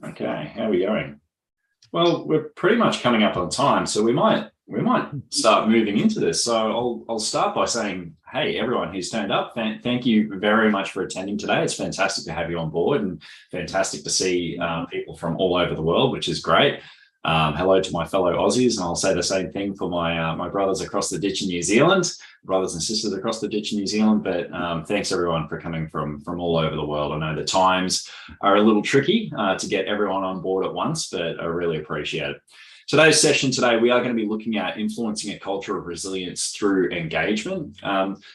Okay, how are we going? Well, we're pretty much coming up on time, so we might start moving into this. So I'll start by saying, hey, everyone who's turned up, thank you very much for attending today. It's fantastic to have you on board, and fantastic to see people from all over the world, which is great. Hello to my fellow Aussies, and I'll say the same thing for my brothers across the ditch in New Zealand, brothers and sisters across the ditch in New Zealand. But thanks everyone for coming from all over the world. I know the times are a little tricky to get everyone on board at once, but I really appreciate it. Today's session today, we are going to be looking at influencing a culture of resilience through engagement.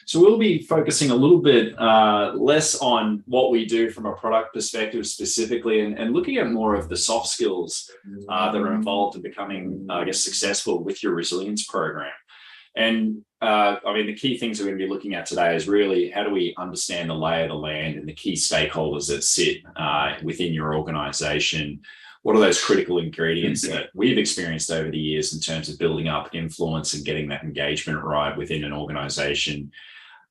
So we'll be focusing a little bit less on what we do from a product perspective specifically, and looking at more of the soft skills that are involved in becoming, I guess, successful with your resilience program. And I mean, the key things we're going to be looking at today is really how do we understand the lay of the land and the key stakeholders that sit within your organization. What are those critical ingredients that we've experienced over the years in terms of building up influence and getting that engagement right within an organization?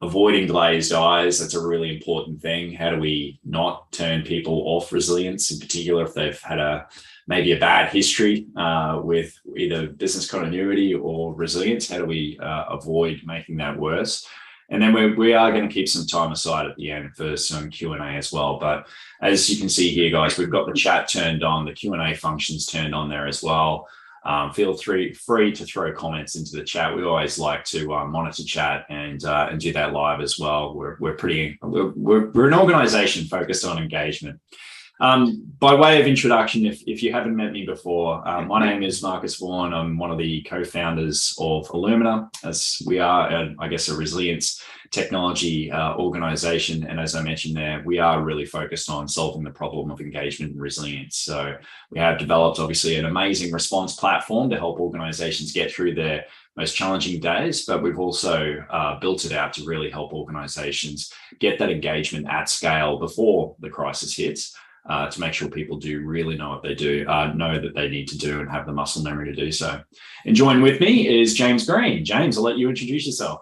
Avoiding glazed eyes, that's a really important thing. How do we not turn people off resilience, in particular if they've had maybe a bad history with either business continuity or resilience? How do we avoid making that worse? And then we are going to keep some time aside at the end for some Q&A as well. But as you can see here, guys, we've got the chat turned on, the Q&A functions turned on there as well. Feel free to throw comments into the chat. We always like to monitor chat and do that live as well. We're an organization focused on engagement. By way of introduction, if you haven't met me before, my name is Marcus Vaughan. I'm one of the co-founders of Illumina, as we are, I guess, a resilience technology organization. And as I mentioned there, we are really focused on solving the problem of engagement and resilience. So we have developed, obviously, an amazing response platform to help organizations get through their most challenging days, but we've also built it out to really help organizations get that engagement at scale before the crisis hits. To make sure people do really know what they do, know that they need to do, and have the muscle memory to do so. And join with me is James Green. James, I'll let you introduce yourself.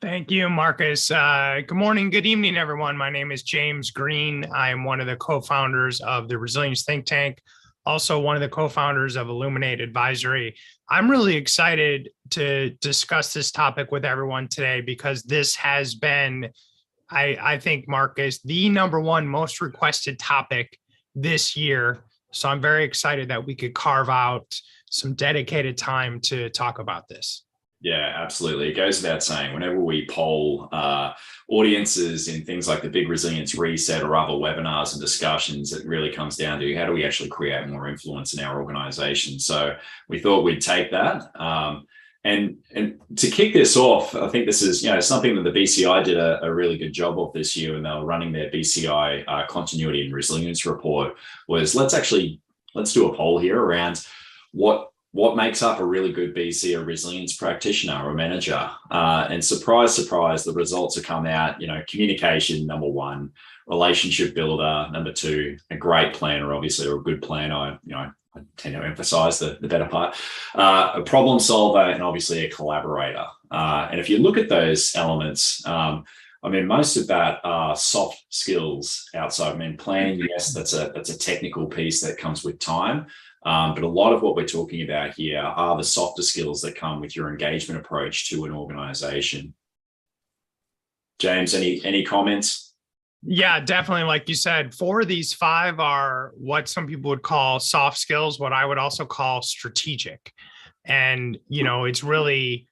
Thank you, Marcus. Good morning, good evening, everyone. My name is James Green. I am one of the co-founders of the Resilience Think Tank, also one of the co-founders of Illuminate Advisory. I'm really excited to discuss this topic with everyone today because this has been, I think, Marcus, the number one most requested topic this year. So I'm very excited that we could carve out some dedicated time to talk about this. Yeah, absolutely. It goes without saying, whenever we poll audiences in things like the Big Resilience Reset or other webinars and discussions, it really comes down to how do we actually create more influence in our organization. So we thought we'd take that. And to kick this off, I think this is something that the BCI did a really good job of this year, and they were running their BCI continuity and resilience report. Was let's do a poll here around what makes up a really good BC or resilience practitioner or manager. And surprise, surprise, the results have come out. Communication, number one; relationship builder, number two; a great planner, obviously, or a good planner. I tend to emphasize the better part, a problem solver, and obviously a collaborator. And if you look at those elements, I mean, most of that are soft skills outside. I mean, planning, yes, that's a technical piece that comes with time. But a lot of what we're talking about here are the softer skills that come with your engagement approach to an organization. James, any comments? Yeah, definitely. Like you said, 4 of these 5 are what some people would call soft skills, what I would also call strategic. And, it's really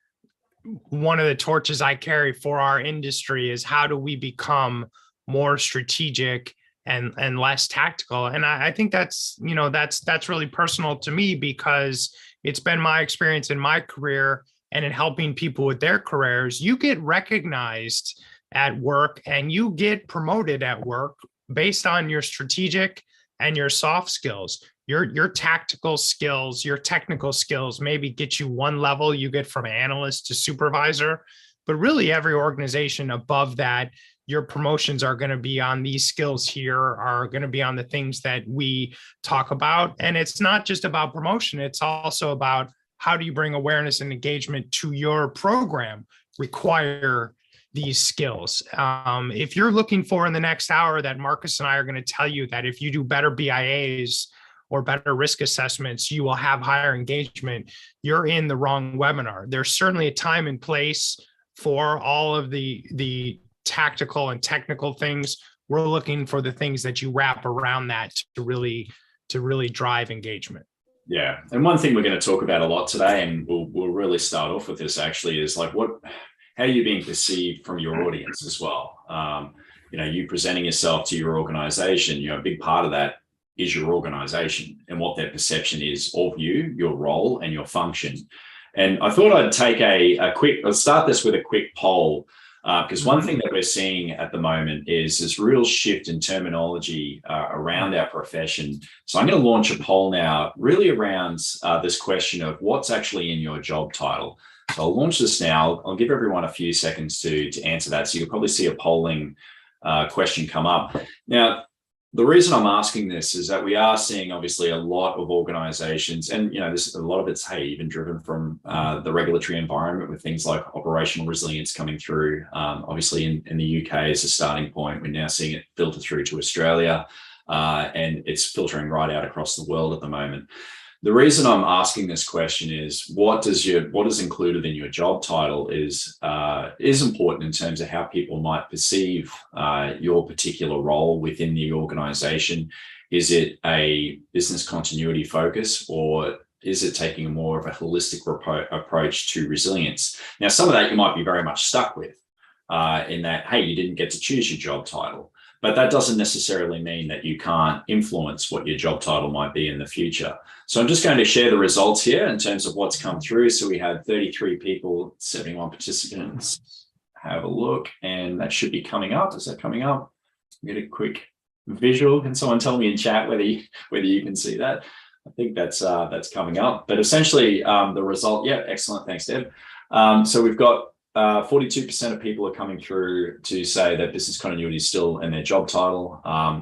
one of the torches I carry for our industry is how do we become more strategic and less tactical. And I think that's really personal to me because it's been my experience in my career and in helping people with their careers. You get recognized at work and you get promoted at work based on your strategic and your soft skills. Your tactical skills, your technical skills maybe get you one level, you get from analyst to supervisor, but really every organization above that, your promotions are going to be on these skills here, are going to be on the things that we talk about. And it's not just about promotion, it's also about how do you bring awareness and engagement to your program, require these skills. If you're looking for in the next hour that Marcus and I are going to tell you that if you do better BIAs or better risk assessments, you will have higher engagement, you're in the wrong webinar. There's certainly a time and place for all of the tactical and technical things. We're looking for the things that you wrap around that to really drive engagement. Yeah. And one thing we're going to talk about a lot today, and we'll really start off with this actually, is like how are you being perceived from your audience as well? You presenting yourself to your organization, a big part of that is your organization and what their perception is of you, your role and your function. And I thought I'd take I'll start this with a quick poll, because one thing that we're seeing at the moment is this real shift in terminology around our profession. So I'm going to launch a poll now really around this question of what's actually in your job title. So I'll launch this now. I'll give everyone a few seconds to answer that. So you'll probably see a polling question come up. Now, the reason I'm asking this is that we are seeing obviously a lot of organizations, and a lot of it's even driven from the regulatory environment with things like operational resilience coming through. Obviously in the UK as a starting point, we're now seeing it filter through to Australia, and it's filtering right out across the world at the moment. The reason I'm asking this question is what is included in your job title is important in terms of how people might perceive your particular role within the organization. Is it a business continuity focus, or is it taking more of a holistic approach to resilience? Now, some of that you might be very much stuck with in that, hey, you didn't get to choose your job title. But that doesn't necessarily mean that you can't influence what your job title might be in the future. So I'm just going to share the results here in terms of what's come through. So we had 33 people, 71 participants. Have a look, and that should be coming up. Is that coming up? Get a quick visual. Can someone tell me in chat whether you can see that? I think that's coming up. But essentially, the result. Yeah, excellent. Thanks, Deb. So we've got 42% of people are coming through to say that business continuity is still in their job title.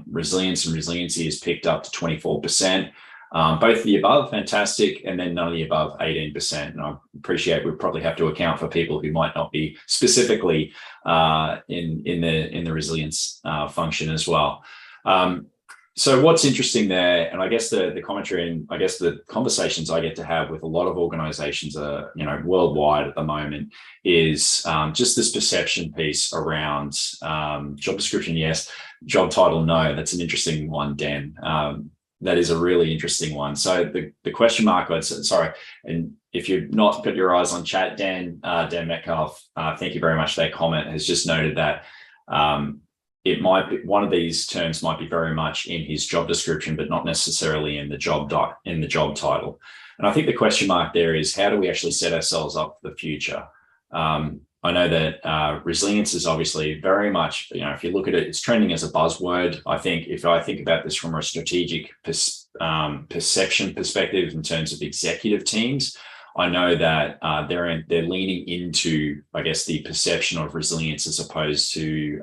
Resilience and resiliency is picked up to 24%. Both of the above, fantastic, and then none of the above, 18%. And I appreciate we probably have to account for people who might not be specifically in the resilience function as well. So what's interesting there, and I guess the commentary and I guess the conversations I get to have with a lot of organizations worldwide at the moment is just this perception piece around job description, yes, job title, no. That's an interesting one, Dan. That is a really interesting one. So the question mark, sorry, and if you've not put your eyes on chat, Dan Metcalf, thank you very much for that comment, has just noted that it might be one of these terms might be very much in his job description, but not necessarily in the job title. And I think the question mark there is, how do we actually set ourselves up for the future? I know that resilience is obviously very much, if you look at it, it's trending as a buzzword. I think if I think about this from a strategic perception perspective in terms of executive teams, I know that they're leaning into, I guess, the perception of resilience as opposed to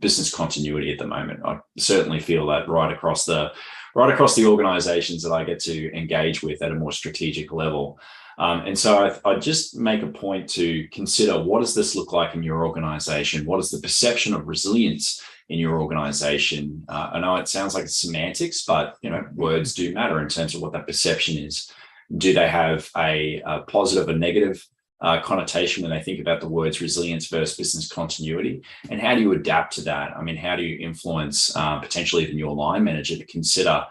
business continuity at the moment. I certainly feel that right across the organizations that I get to engage with at a more strategic level. And so I just make a point to consider, what does this look like in your organization? What is the perception of resilience in your organization? I know it sounds like it's semantics, but words do matter in terms of what that perception is. Do they have a positive or negative connotation when they think about the words resilience versus business continuity? And how do you adapt to that? I mean, how do you influence potentially even your line manager to consider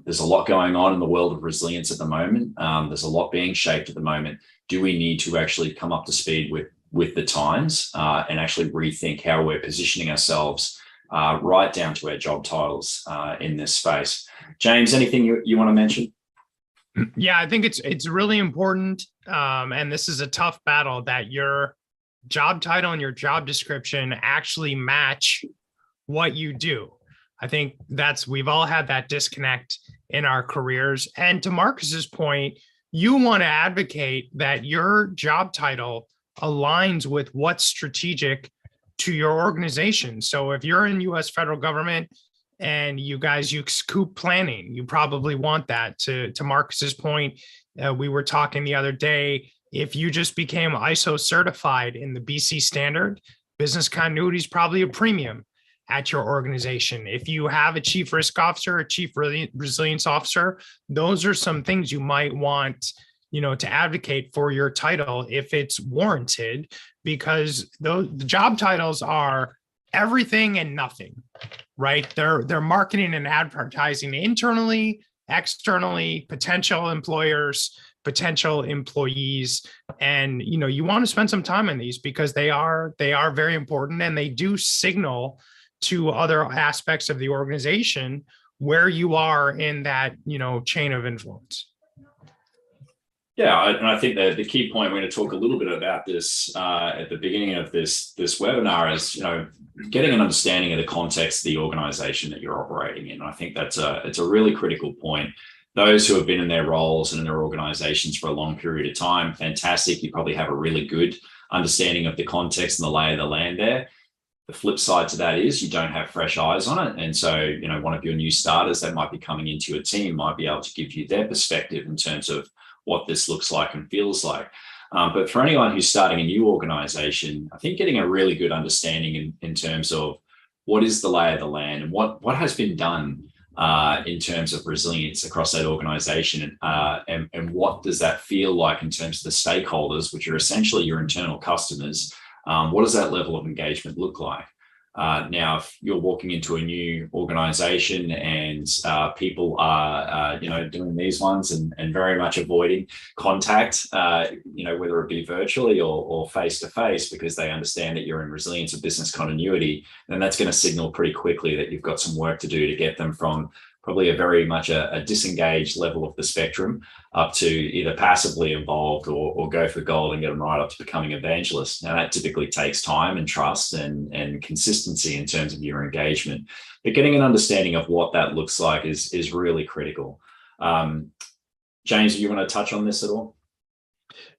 there's a lot going on in the world of resilience at the moment. There's a lot being shaped at the moment. Do we need to actually come up to speed with the times and actually rethink how we're positioning ourselves right down to our job titles in this space? James, anything you want to mention? Yeah, I think it's really important, and this is a tough battle, that your job title and your job description actually match what you do. I think we've all had that disconnect in our careers. And to Marcus's point, you want to advocate that your job title aligns with what's strategic to your organization. So if you're in U.S. federal government and you scoop planning, you probably want that. To Marcus's point, we were talking the other day, if you just became ISO certified in the BC standard, business continuity is probably a premium at your organization. If you have a chief risk officer, a chief resilience officer, those are some things you might want, to advocate for your title if it's warranted, because the job titles are everything and nothing, right? They're marketing and advertising internally, externally, potential employers, potential employees. And, you want to spend some time on these because they are very important, and they do signal to other aspects of the organization where you are in that, chain of influence. Yeah, and I think that the key point, we're going to talk a little bit about this at the beginning of this webinar, is getting an understanding of the context of the organization that you're operating in. I think it's a really critical point. Those who have been in their roles and in their organizations for a long period of time, fantastic. You probably have a really good understanding of the context and the lay of the land there. The flip side to that is you don't have fresh eyes on it. And so, one of your new starters that might be coming into your team might be able to give you their perspective in terms of what this looks like and feels like. But for anyone who's starting a new organization, I think getting a really good understanding in terms of what is the lay of the land and what has been done in terms of resilience across that organization, and what does that feel like in terms of the stakeholders, which are essentially your internal customers. What does that level of engagement look like? Now, if you're walking into a new organization and people are, doing these ones and very much avoiding contact, whether it be virtually or face-to-face, because they understand that you're in resilience or business continuity, then that's going to signal pretty quickly that you've got some work to do to get them from probably a very much a disengaged level of the spectrum up to either passively involved or go for gold and get them right up to becoming evangelists. Now, that typically takes time and trust and consistency in terms of your engagement. But getting an understanding of what that looks like is really critical. James, do you want to touch on this at all?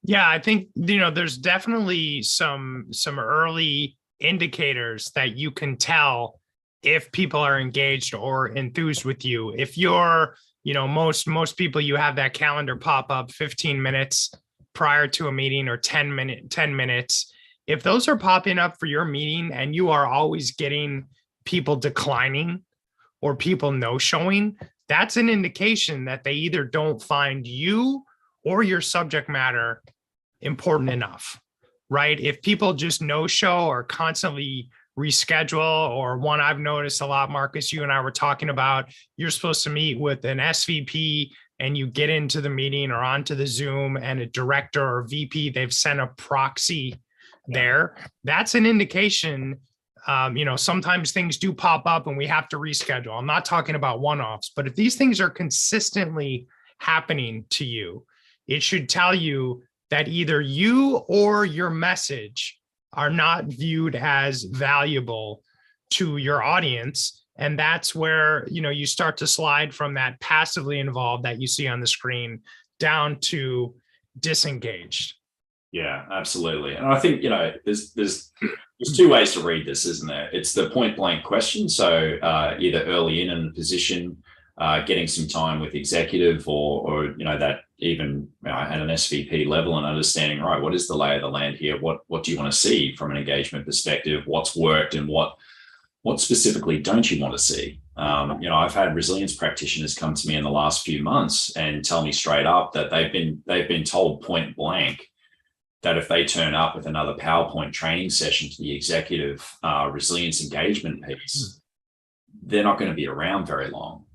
Yeah, I think, there's definitely some early indicators that you can tell if people are engaged or enthused with you. If you're, most people, you have that calendar pop up 15 minutes prior to a meeting or 10 minutes. If those are popping up for your meeting and you are always getting people declining or people no-showing, that's an indication that they either don't find you or your subject matter important enough, right? If people just no-show or constantly reschedule, or one I've noticed a lot, Marcus, you and I were talking about, you're supposed to meet with an SVP and you get into the meeting or onto the Zoom and a director or VP, they've sent a proxy there. That's an indication. Sometimes things do pop up and we have to reschedule. I'm not talking about one-offs, but if these things are consistently happening to you, it should tell you that either you or your message are not viewed as valuable to your audience. And that's where, you start to slide from that passively involved that you see on the screen down to disengaged. Yeah, absolutely. And I think, there's two ways to read this, isn't there? It's the point blank question. So either early in the position, getting some time with executive or that even at an SVP level and understanding, right, what is the lay of the land here? What do you want to see from an engagement perspective? What's worked and what specifically don't you want to see? I've had resilience practitioners come to me in the last few months and tell me straight up that they've been told point blank that if they turn up with another PowerPoint training session to the executive resilience engagement piece, they're not going to be around very long.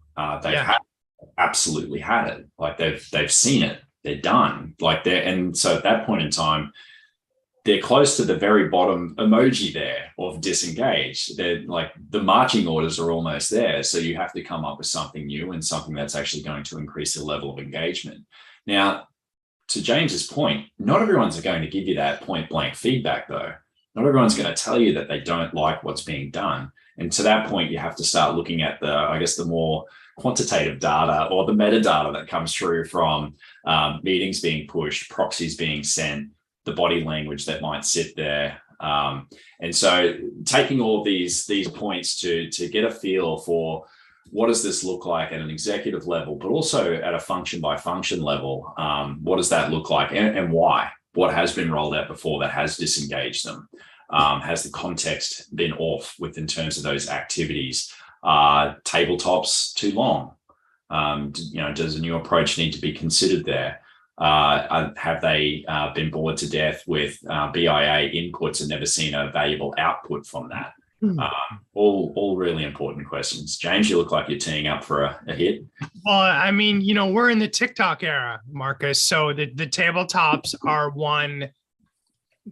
Absolutely had it. Like they've seen it. They're done. And so at that point in time, they're close to the very bottom emoji there of disengaged. They're like the marching orders are almost there. So you have to come up with something new and something that's actually going to increase the level of engagement. Now, to James's point, not everyone's going to give you that point blank feedback though. Not everyone's going to tell you that they don't like what's being done. And to that point, you have to start looking at the more quantitative data or the metadata that comes through from meetings being pushed, proxies being sent, the body language that might sit there. And so taking all these points to get a feel for what does this look like at an executive level, but also at a function by function level, what does that look like and why? What has been rolled out before that has disengaged them? Has the context been off in terms of those activities? Tabletops too long? Does a new approach need to be considered there? Have they been bored to death with BIA inputs and never seen a valuable output from that? All really important questions. James, you look like you're teeing up for a hit. Well, I mean, we're in the TikTok era, Marcus. So the tabletops are one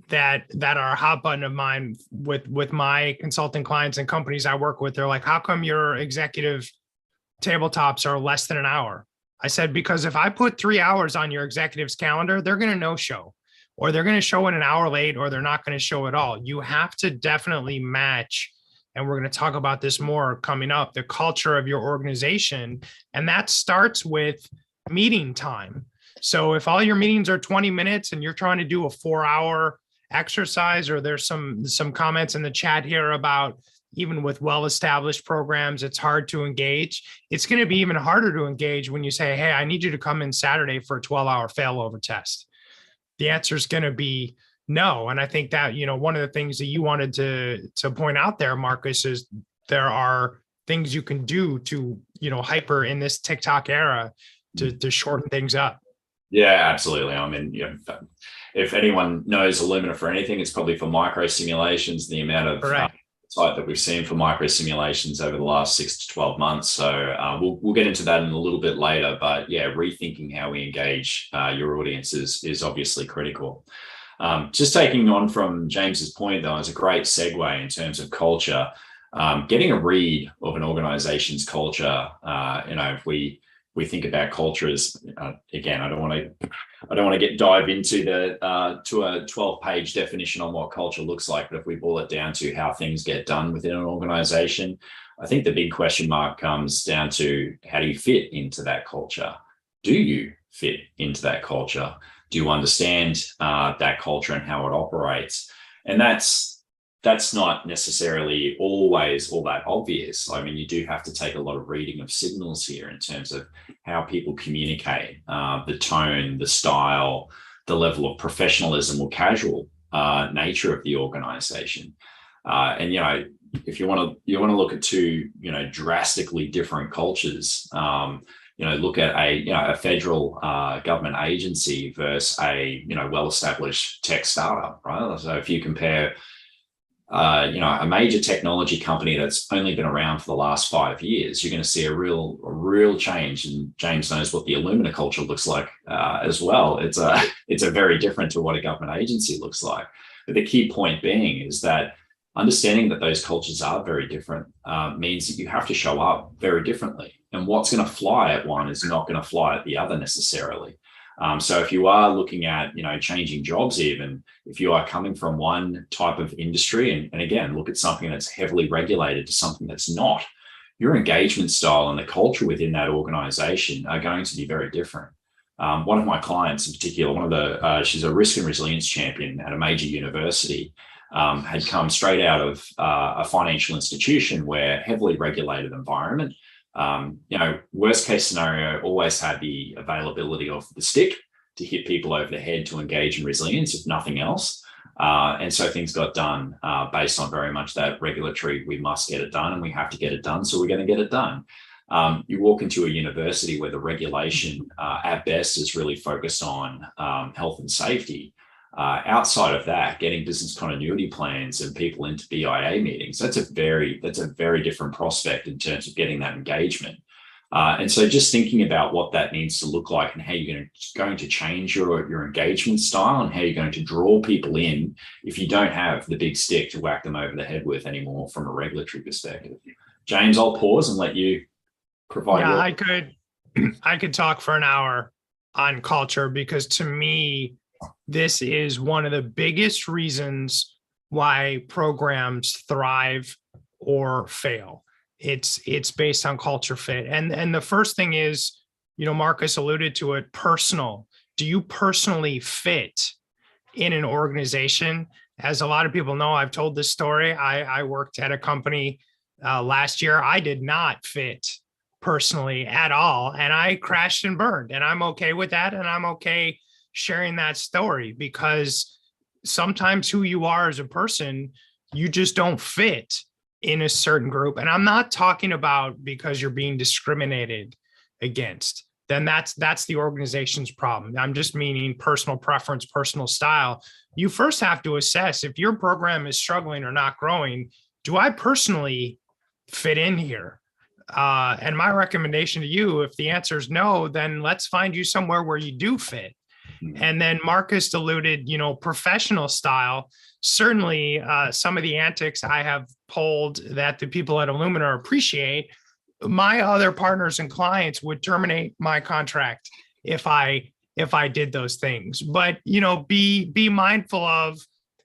that are a hot button of mine with my consulting clients and companies I work with. They're like, how come your executive tabletops are less than an hour? I said, because if I put 3 hours on your executive's calendar, they're going to no show, or they're going to show it an hour late, or they're not going to show at all. You have to definitely match. And we're going to talk about this more coming up, the culture of your organization. And that starts with meeting time. So if all your meetings are 20 minutes and you're trying to do a 4-hour exercise, or there's some comments in the chat here about even with well-established programs, it's hard to engage. It's going to be even harder to engage when you say, hey, I need you to come in Saturday for a 12-hour failover test. The answer is going to be no. And I think that, one of the things that you wanted to point out there, Marcus, is there are things you can do to, hyper in this TikTok era to shorten things up. Yeah, absolutely. I mean, if anyone knows Illumina for anything, it's probably for micro simulations, the amount of type that we've seen for micro simulations over the last 6 to 12 months. So we'll get into that in a little bit later, but yeah, rethinking how we engage your audience is obviously critical. Just taking on from James's point, though, is a great segue in terms of culture. Getting a read of an organization's culture, if we think about culture as again, I don't want to dive into to a 12-page definition on what culture looks like, but if we boil it down to how things get done within an organization, I think the big question mark comes down to, how do you fit into that culture? Do you fit into that culture? Do you understand that culture and how it operates? And that's not necessarily always all that obvious. I mean, you do have to take a lot of reading of signals here in terms of how people communicate, the tone, the style, the level of professionalism or casual nature of the organization. And if you want to look at two drastically different cultures, look at a federal government agency versus a well-established tech startup, right? So if you compare a major technology company that's only been around for the last 5 years, you're going to see a real change. And James knows what the Illumina culture looks like as well. It's a very different to what a government agency looks like. But the key point being is that understanding that those cultures are very different means that you have to show up very differently. And what's going to fly at one is not going to fly at the other necessarily. So if you are looking at, changing jobs, even if you are coming from one type of industry and again, look at something that's heavily regulated to something that's not, your engagement style and the culture within that organization are going to be very different. One of my clients in particular, she's a risk and resilience champion at a major university, had come straight out of a financial institution where heavily regulated environment. Worst case scenario, always had the availability of the stick to hit people over the head to engage in resilience, if nothing else. And so things got done based on very much that regulatory, we must get it done and we have to get it done. So we're going to get it done. You walk into a university where the regulation at best is really focused on health and safety. Outside of that, getting business continuity plans and people into BIA meetings, that's a very different prospect in terms of getting that engagement. And so just thinking about what that needs to look like and how you're going to change your engagement style and how you're going to draw people in if you don't have the big stick to whack them over the head with anymore from a regulatory perspective. James, I'll pause and let you provide. Yeah, I could talk for an hour on culture, because to me, this is one of the biggest reasons why programs thrive or fail. It's based on culture fit. And the first thing is, Marcus alluded to it, personal. Do you personally fit in an organization? As a lot of people know, I've told this story. I worked at a company last year. I did not fit personally at all. And I crashed and burned. And I'm okay with that. And I'm okay sharing that story, because sometimes who you are as a person, you just don't fit in a certain group. And I'm not talking about because you're being discriminated against, then that's the organization's problem. I'm just meaning personal preference, personal style. You first have to assess if your program is struggling or not growing. Do I personally fit in here? And my recommendation to you, if the answer is no, then let's find you somewhere where you do fit. And then Marcus alluded, professional style. Certainly, some of the antics I have pulled that the people at Illumina appreciate, my other partners and clients would terminate my contract if I did those things. But be mindful of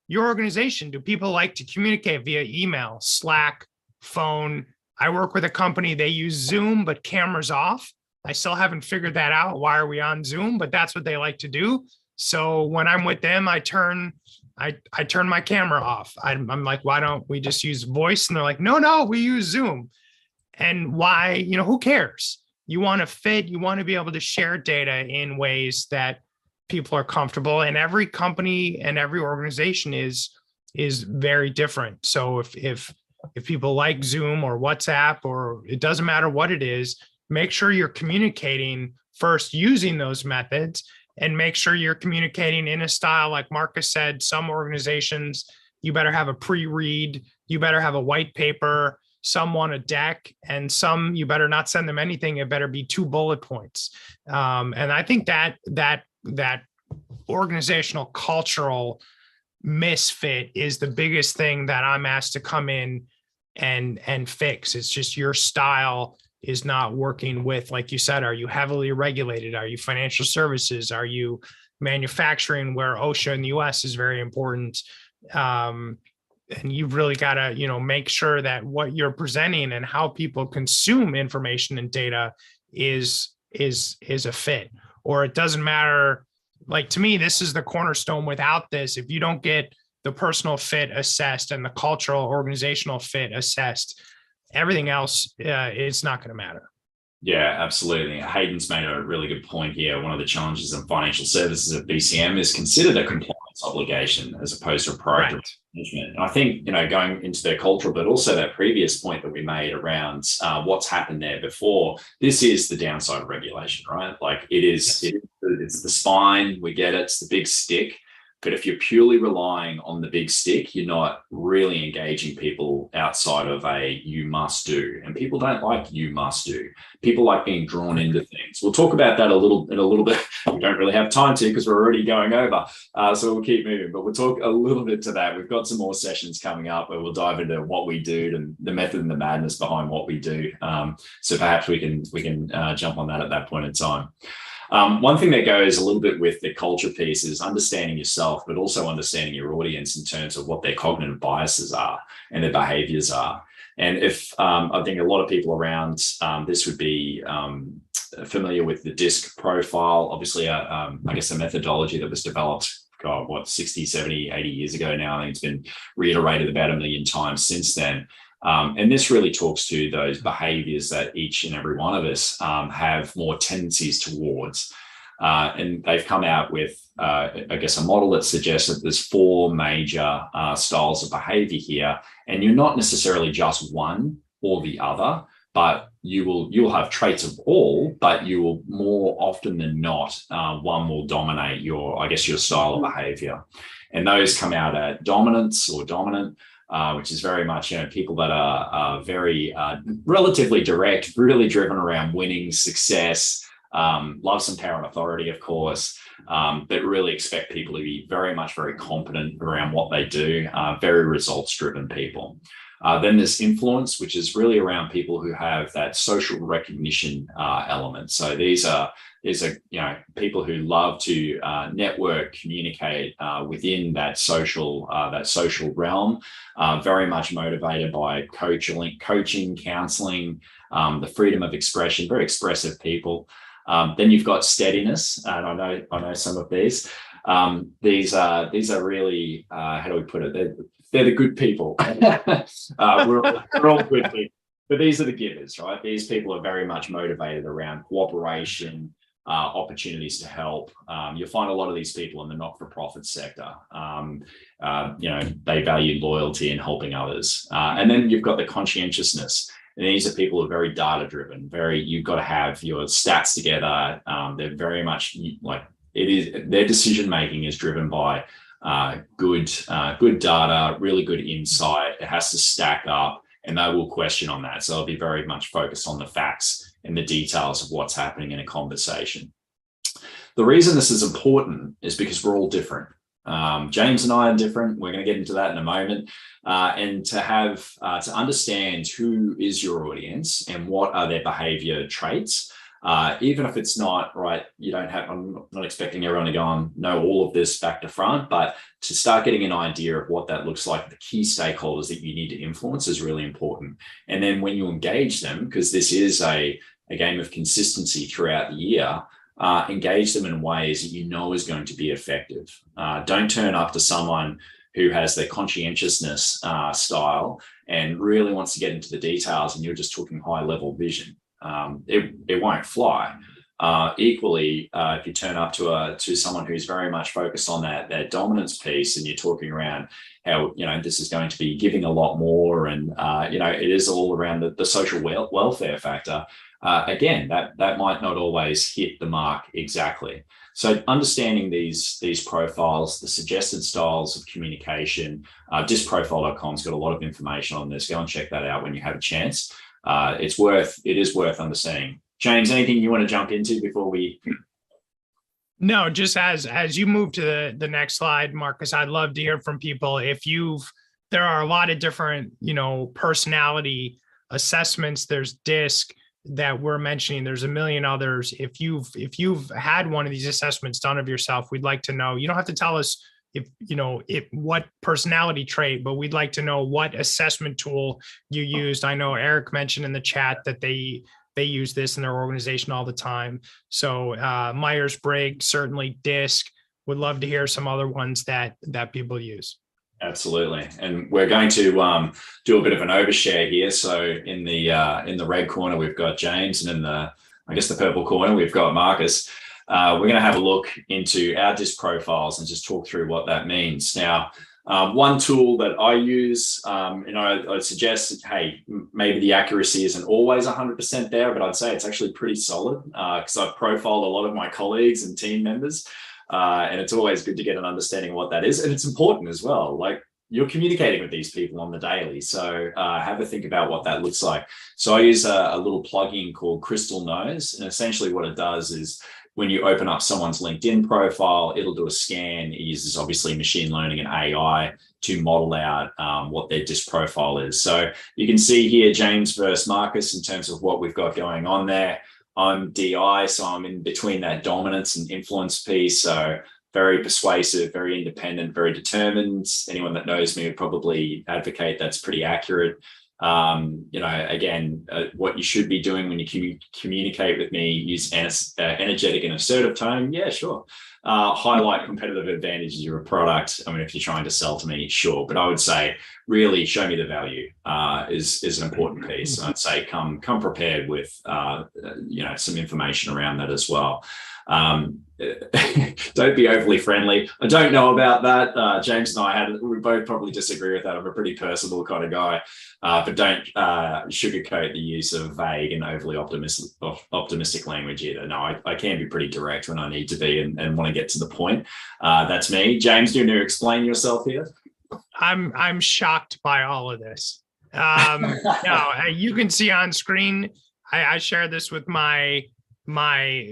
your organization. Do people like to communicate via email, Slack, phone? I work with a company, they use Zoom, but cameras off. I still haven't figured that out. Why are we on Zoom? But that's what they like to do. So when I'm with them, I turn my camera off. I'm like, why don't we just use voice? And they're like, no, we use Zoom. And why, who cares? You want to fit, you want to be able to share data in ways that people are comfortable. And every company and every organization is very different. So if people like Zoom or WhatsApp, or it doesn't matter what it is, make sure you're communicating first using those methods, and make sure you're communicating in a style like Marcus said. Some organizations, you better have a pre-read, you better have a white paper, some want a deck, and some you better not send them anything. It better be 2 bullet points. And I think that organizational cultural misfit is the biggest thing that I'm asked to come in and fix. It's just your style is not working with, like you said, are you heavily regulated? Are you financial services? Are you manufacturing, where OSHA in the US is very important? And you've really got to, make sure that what you're presenting and how people consume information and data is a fit. Or it doesn't matter. Like, to me, this is the cornerstone. Without this, if you don't get the personal fit assessed and the cultural organizational fit assessed, everything else is not going to matter. Yeah, absolutely. Hayden's made a really good point here. One of the challenges in financial services at BCM is considered a compliance obligation as opposed to a proactive management. And I think, going into their cultural, but also that previous point that we made around what's happened there before, this is the downside of regulation, right? Like it's the spine, we get it, it's the big stick. But if you're purely relying on the big stick, you're not really engaging people outside of a you must do. And people don't like you must do. People like being drawn into things. We'll talk about that in a little bit. We don't really have time to because we're already going over. So we'll keep moving. But we'll talk a little bit to that. We've got some more sessions coming up where we'll dive into what we do and the method and the madness behind what we do. So perhaps we can jump on that at that point in time. One thing that goes a little bit with the culture piece is understanding yourself, but also understanding your audience in terms of what their cognitive biases are and their behaviors are. And if I think a lot of people around this would be familiar with the DISC profile, obviously, I guess a methodology that was developed, 60, 70, 80 years ago now. I think it's been reiterated about 1 million times since then. And this really talks to those behaviors that each and every one of us have more tendencies towards. And they've come out with, I guess, a model that suggests that there's 4 major styles of behavior here. And you're not necessarily just one or the other, but you'll have traits of all, but you will more often than not, one will dominate your style of behavior. And those come out at dominance or dominant, which is very much, people that are very relatively direct, really driven around winning, success, love some power and authority, of course, but really expect people to be very competent around what they do, very results-driven people. Then there's influence, which is really around people who have that social recognition element. So these are people who love to network, communicate within that social realm, very much motivated by coaching, counseling, the freedom of expression, very expressive people. Then you've got steadiness, and I know some of these. These are really how do we put it? They're the good people. We're all good people. But these are the givers, right? These people are very much motivated around cooperation, opportunities to help. You'll find a lot of these people in the not-for-profit sector. They value loyalty and helping others. And then you've got the conscientiousness. And these are people who are very data-driven. You've got to have your stats together. They're very much like their decision-making is driven by good data, really good insight. It has to stack up, and they will question on that. So they'll be very much focused on the facts and the details of what's happening in a conversation. The reason this is important is because we're all different. James and I are different. We're going to get into that in a moment. And to understand who is your audience and what are their behavior traits, even if it's not right, I'm not expecting everyone to go and know all of this back to front, but to start getting an idea of what that looks like, the key stakeholders that you need to influence is really important. And then when you engage them, because this is a game of consistency throughout the year, engage them in ways that you know is going to be effective. Don't turn up to someone who has their conscientiousness style and really wants to get into the details and you're just talking high level vision. It won't fly. Equally, if you turn up to someone who's very much focused on that dominance piece and you're talking around how, this is going to be giving a lot more and, it is all around the social welfare factor. Again, that might not always hit the mark exactly. So understanding these profiles, the suggested styles of communication, disprofile.com's got a lot of information on this. Go and check that out when you have a chance. It is worth understanding. James, anything you want to jump into before we? No, just as you move to the next slide, Marcus, I'd love to hear from people. There are a lot of different, personality assessments. There's DISC that we're mentioning. There's a million others. If you've had one of these assessments done of yourself, we'd like to know. You don't have to tell us what personality trait, but we'd like to know what assessment tool you used. I know Eric mentioned in the chat that they use this in their organization all the time. So Myers-Briggs, certainly DISC. Would love to hear some other ones that people use. Absolutely, and we're going to do a bit of an overshare here. So in the red corner we've got James, and in the purple corner we've got Marcus. We're going to have a look into our DISC profiles and just talk through what that means. Now, one tool that I use, I'd suggest, hey, maybe the accuracy isn't always 100% there, but I'd say it's actually pretty solid because I've profiled a lot of my colleagues and team members. And it's always good to get an understanding of what that is. And it's important as well. Like, you're communicating with these people on the daily. So have a think about what that looks like. So I use a little plugin called Crystal Knows. And essentially what it does is when you open up someone's LinkedIn profile, it'll do a scan. It uses obviously machine learning and AI to model out what their DISC profile is. So you can see here, James versus Marcus, in terms of what we've got going on there. I'm DI, so I'm in between that dominance and influence piece. So very persuasive, very independent, very determined. Anyone that knows me would probably advocate that's pretty accurate. Again, what you should be doing when you communicate with me, use energetic and assertive tone. Yeah, sure. Highlight competitive advantages of your product. I mean, if you're trying to sell to me, sure. But I would say really show me the value is an important piece. And I'd say come prepared with, some information around that as well. Don't be overly friendly. I don't know about that. James and I we both probably disagree with that. I'm a pretty personal kind of guy, but don't sugarcoat the use of vague and overly optimistic language either. No, I can be pretty direct when I need to be and want to get to the point. That's me. James, do you want to explain yourself here? I'm shocked by all of this. No, you can see on screen. I shared this with my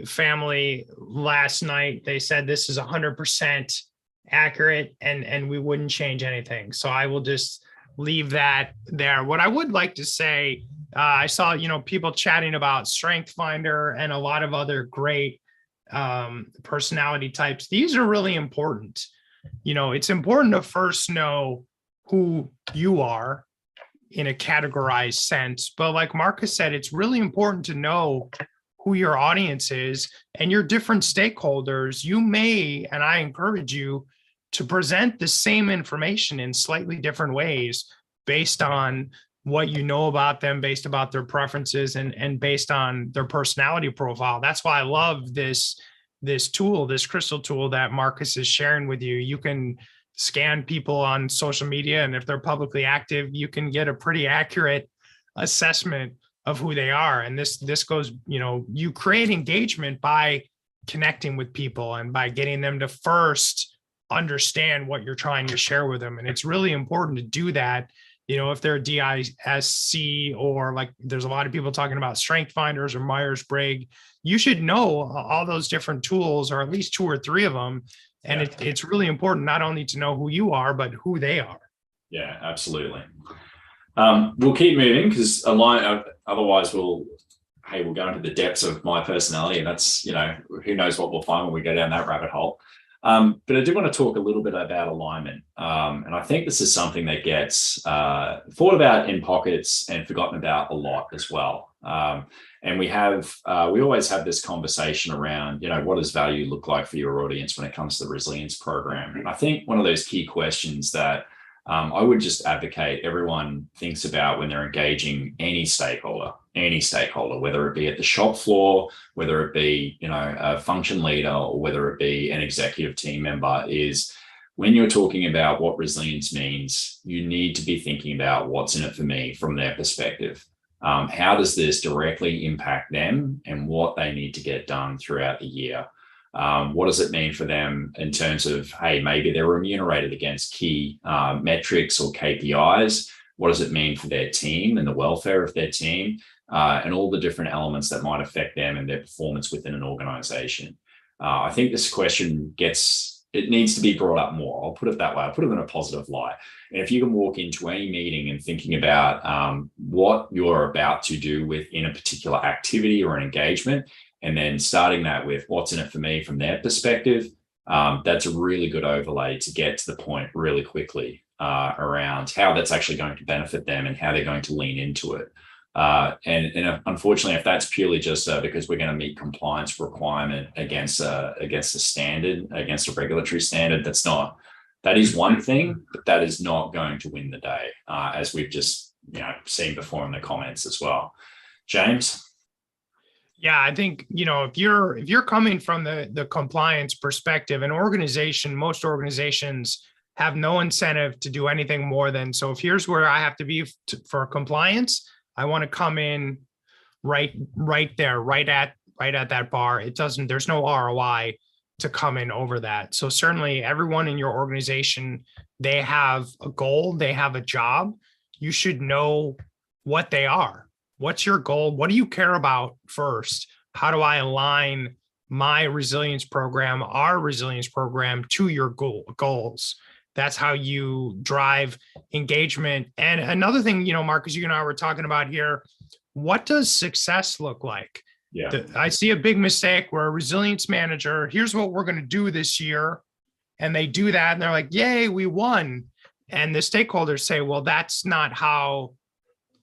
family last night. They said this is 100% accurate and we wouldn't change anything. So I will just leave that there. What I would like to say, I saw, people chatting about Strength Finder and a lot of other great personality types. These are really important. It's important to first know who you are in a categorized sense. But like Marcus said, it's really important to know who your audience is and your different stakeholders. You may, and I encourage you to present the same information in slightly different ways based on what you know about them based about their preferences and based on their personality profile. That's why I love this tool, this crystal tool that Marcus is sharing with you. You can scan people on social media, and if they're publicly active, you can get a pretty accurate assessment of who they are. And this goes, you create engagement by connecting with people and by getting them to first understand what you're trying to share with them. And it's really important to do that. If they're a DISC, or like there's a lot of people talking about strength finders or Myers-Briggs, you should know all those different tools, or at least 2 or 3 of them. And it's really important not only to know who you are, but who they are. Yeah, absolutely. We'll keep moving, because otherwise we'll go into the depths of my personality, and that's, who knows what we'll find when we go down that rabbit hole. But I do want to talk a little bit about alignment. And I think this is something that gets thought about in pockets and forgotten about a lot as well. And we always have this conversation around, what does value look like for your audience when it comes to the resilience program? And I think one of those key questions that I would just advocate everyone thinks about when they're engaging any stakeholder, whether it be at the shop floor, whether it be, a function leader, or whether it be an executive team member, is when you're talking about what resilience means, you need to be thinking about what's in it for me from their perspective. How does this directly impact them and what they need to get done throughout the year? What does it mean for them in terms of, hey, maybe they're remunerated against key metrics or KPIs? What does it mean for their team and the welfare of their team, and all the different elements that might affect them and their performance within an organization? I think this question needs to be brought up more. I'll put it that way. I'll put it in a positive light. And if you can walk into any meeting and thinking about what you're about to do within a particular activity or an engagement, and then starting that with what's in it for me from their perspective, that's a really good overlay to get to the point really quickly around how that's actually going to benefit them and how they're going to lean into it. And unfortunately, if that's purely just because we're going to meet compliance requirement against a standard, against a regulatory standard, that is one thing, but that is not going to win the day, as we've just seen before in the comments as well. James? Yeah, I think, if you're coming from the compliance perspective, most organizations have no incentive to do anything more than, so if here's where I have to be for compliance, I want to come in right there, right at that bar. There's no ROI to come in over that. So certainly everyone in your organization, they have a goal, they have a job. You should know what they are. What's your goal? What do you care about first? How do I align my resilience program, our resilience program, to your goals? That's how you drive engagement. And another thing, Marcus, you and I were talking about here, what does success look like? Yeah. I see a big mistake where a resilience manager, here's what we're going to do this year. And they do that and they're like, yay, we won. And the stakeholders say, well, that's not how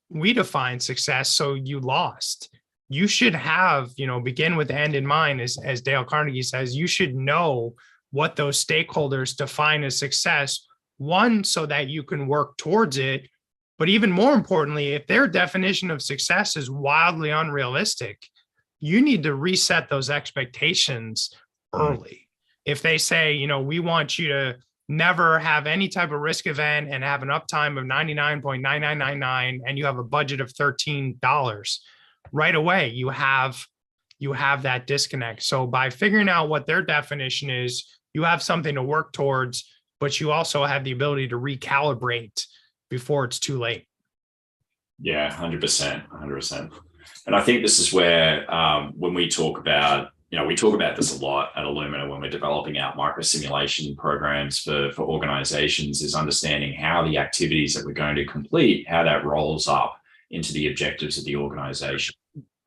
we define success. So you lost. You should have, begin with end in mind, as Dale Carnegie says. You should know what those stakeholders define as success, one, so that you can work towards it. But even more importantly, if their definition of success is wildly unrealistic, you need to reset those expectations early. If they say, we want you to never have any type of risk event and have an uptime of 99.9999, and you have a budget of $13, right away, you have that disconnect. So by figuring out what their definition is, you have something to work towards, but you also have the ability to recalibrate before it's too late. Yeah, 100%. And I think this is where when we talk about, we talk about this a lot at Illumina when we're developing out micro-simulation programs for organizations, is understanding how the activities that we're going to complete, how that rolls up into the objectives of the organization.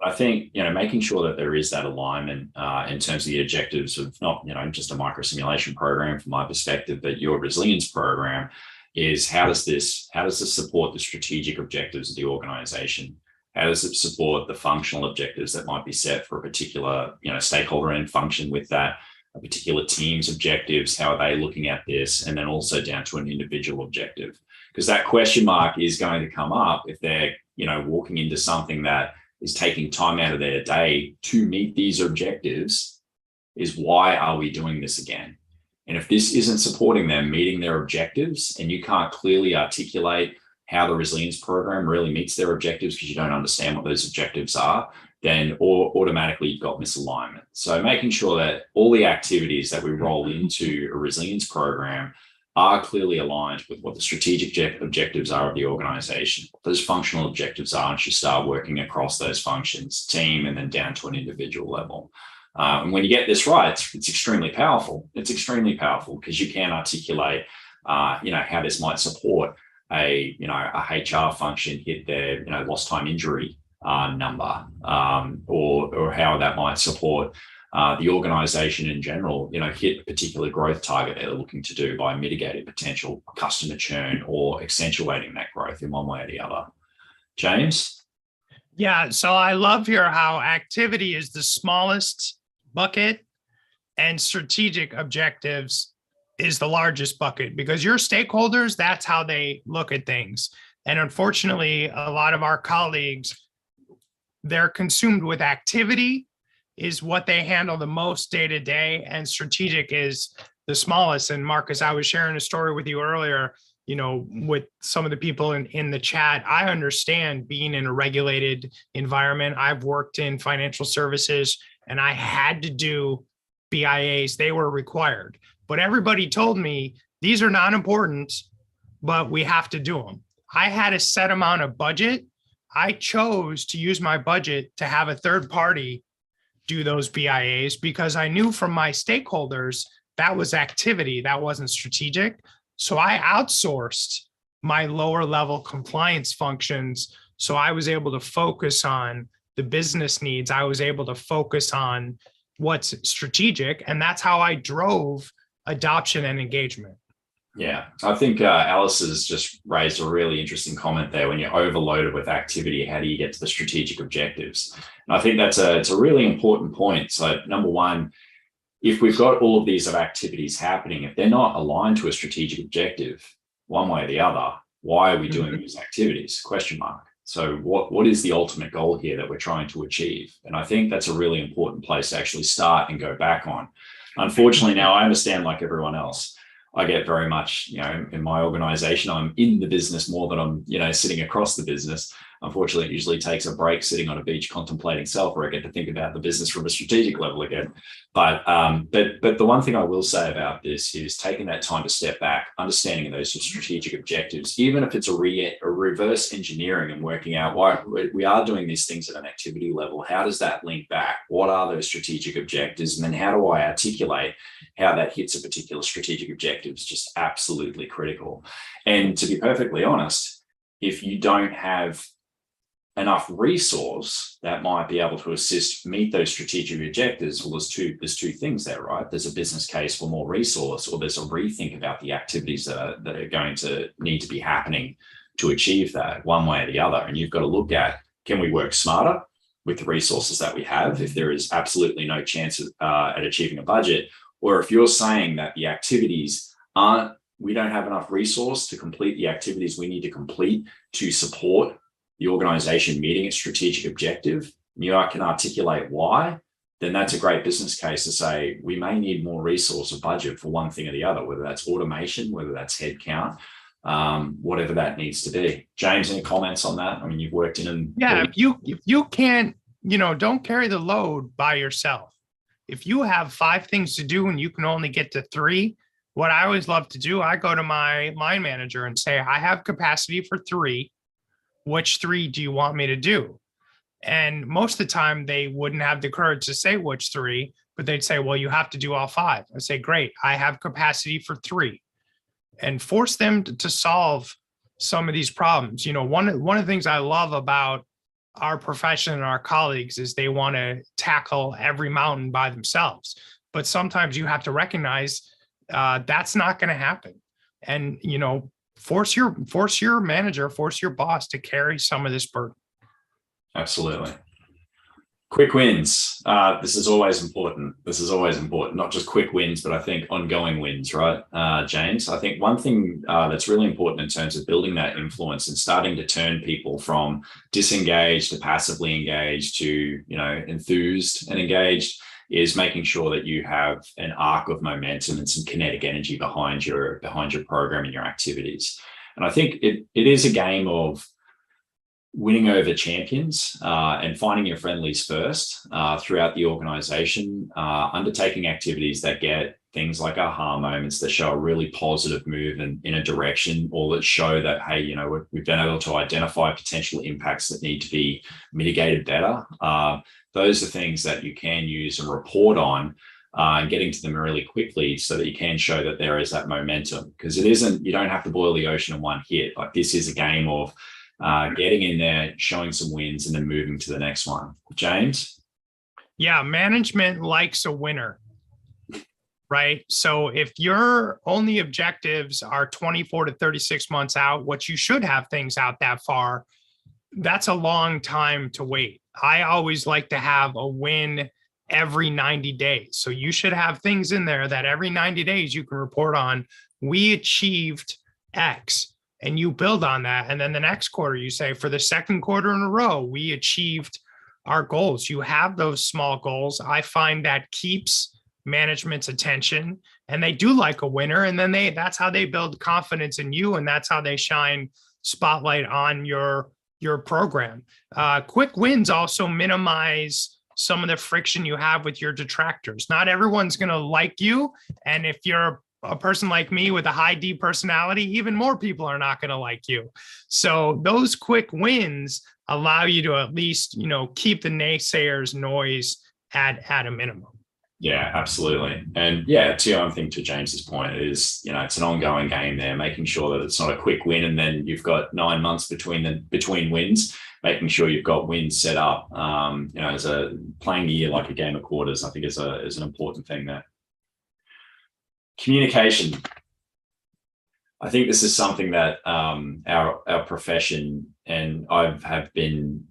I think, making sure that there is that alignment in terms of the objectives of not, just a micro-simulation program from my perspective, but your resilience program, is how does this support the strategic objectives of the organization? How does it support the functional objectives that might be set for a particular, stakeholder and function with that, a particular team's objectives? How are they looking at this? And then also down to an individual objective. because that question mark is going to come up if they're, walking into something that is taking time out of their day to meet these objectives. Is why are we doing this again? And if this isn't supporting them meeting their objectives, and you can't clearly articulate how the resilience program really meets their objectives because you don't understand what those objectives are, then automatically you've got misalignment. So making sure that all the activities that we roll into a resilience program are clearly aligned with what the strategic objectives are of the organization, what those functional objectives are, and you start working across those functions, team, and then down to an individual level. And when you get this right, it's extremely powerful. It's extremely powerful because you can articulate, how this might support a HR function hit their, lost time injury number, or how that might support the organization in general, hit a particular growth target they're looking to do by mitigating potential customer churn or accentuating that growth in one way or the other. James? Yeah, so I love here how activity is the smallest bucket and strategic objectives is the largest bucket, because your stakeholders, that's how they look at things. And unfortunately, a lot of our colleagues, they're consumed with activity is what they handle the most day to day, and strategic is the smallest. And Marcus, I was sharing a story with you earlier, with some of the people in the chat. I understand being in a regulated environment. I've worked in financial services and I had to do BIAs. They were required, but everybody told me these are not important, but we have to do them. I had a set amount of budget. I chose to use my budget to have a third party do those BIAs because I knew from my stakeholders that was activity, that wasn't strategic. So I outsourced my lower level compliance functions. So I was able to focus on the business needs. I was able to focus on what's strategic. And that's how I drove adoption and engagement. Yeah, I think Alice has just raised a really interesting comment there. When you're overloaded with activity, how do you get to the strategic objectives? And I think it's a really important point. So number one, if we've got all of these activities happening, if they're not aligned to a strategic objective, one way or the other, why are we doing these activities? Question mark. So what is the ultimate goal here that we're trying to achieve? And I think that's a really important place to actually start and go back on. Unfortunately, now I understand, like everyone else, I get very much, in my organization, I'm in the business more than I'm, sitting across the business. Unfortunately, it usually takes a break sitting on a beach contemplating self, where I get to think about the business from a strategic level again. But the one thing I will say about this is taking that time to step back, understanding those strategic objectives, even if it's a reverse engineering and working out why we are doing these things at an activity level. How does that link back? What are those strategic objectives? And then how do I articulate how that hits a particular strategic objective? Is just absolutely critical. And to be perfectly honest, if you don't have enough resource that might be able to assist meet those strategic objectives, well, there's two things there, right? There's a business case for more resource, or there's a rethink about the activities that are going to need to be happening to achieve that, one way or the other. And you've got to look at, can we work smarter with the resources that we have if there is absolutely no chance at achieving a budget? Or if you're saying that the activities we don't have enough resource to complete the activities we need to complete to support the organization meeting its strategic objective, you can articulate why, then that's a great business case to say, we may need more resource or budget for one thing or the other, whether that's automation, whether that's headcount, whatever that needs to be. James, any comments on that? I mean, you've worked in. Yeah, if you can't, don't carry the load by yourself. If you have 5 things to do and you can only get to 3, what I always love to do, I go to my line manager and say, I have capacity for 3. Which 3 do you want me to do? And most of the time they wouldn't have the courage to say which 3, but they'd say, well, you have to do all 5. I say, great, I have capacity for 3, and force them to solve some of these problems. One of the things I love about our profession and our colleagues is they want to tackle every mountain by themselves. But sometimes you have to recognize that's not going to happen. And, force your manager, force your boss to carry some of this burden. Absolutely. Quick wins. This is always important. This is always important, not just quick wins, but I think ongoing wins, right, James? I think one thing that's really important in terms of building that influence and starting to turn people from disengaged to passively engaged to, enthused and engaged is making sure that you have an arc of momentum and some kinetic energy behind your program and your activities. And I think it is a game of winning over champions and finding your friendlies first throughout the organization, undertaking activities that get things like aha moments that show a really positive move in a direction, or that show that, hey, we've been able to identify potential impacts that need to be mitigated better. Those are things that you can use and report on, and getting to them really quickly so that you can show that there is that momentum. Because you don't have to boil the ocean in one hit. Like, this is a game of getting in there, showing some wins, and then moving to the next one. James? Yeah, management likes a winner, right? So if your only objectives are 24 to 36 months out, what you should have things out that far, that's a long time to wait. I always like to have a win every 90 days. So you should have things in there that every 90 days you can report on. We achieved X. And you build on that. And then the next quarter, you say, for the second quarter in a row, we achieved our goals. You have those small goals. I find that keeps management's attention, and they do like a winner. And then that's how they build confidence in you. And that's how they shine spotlight on your program. Quick wins also minimize some of the friction you have with your detractors. Not everyone's going to like you. And if you're a person like me with a high D personality, even more people are not going to like you. So those quick wins allow you to at least, keep the naysayers' noise at a minimum. Yeah, absolutely. And to James's point is, it's an ongoing game there, making sure that it's not a quick win and then you've got 9 months between wins, making sure you've got wins set up, as a playing the year like a game of quarters, I think is an important thing there. Communication. I think this is something that our profession, and I have been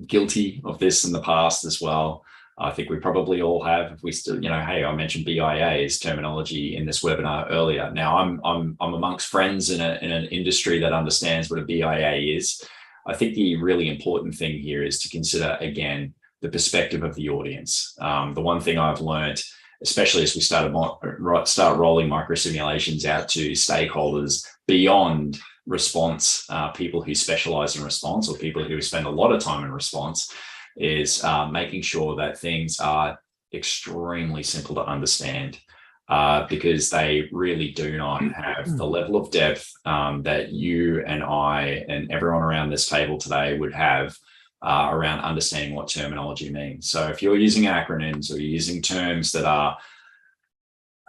guilty of this in the past as well. I think we probably all have. If we still, hey, I mentioned BIA's terminology in this webinar earlier. Now I'm amongst friends in an industry that understands what a BIA is. I think the really important thing here is to consider, again, the perspective of the audience. The one thing I've learned, especially as we start rolling microsimulations out to stakeholders beyond response, people who specialize in response or people who spend a lot of time in response, is making sure that things are extremely simple to understand, because they really do not have the level of depth that you and I and everyone around this table today would have around understanding what terminology means. So if you're using acronyms or you're using terms that are,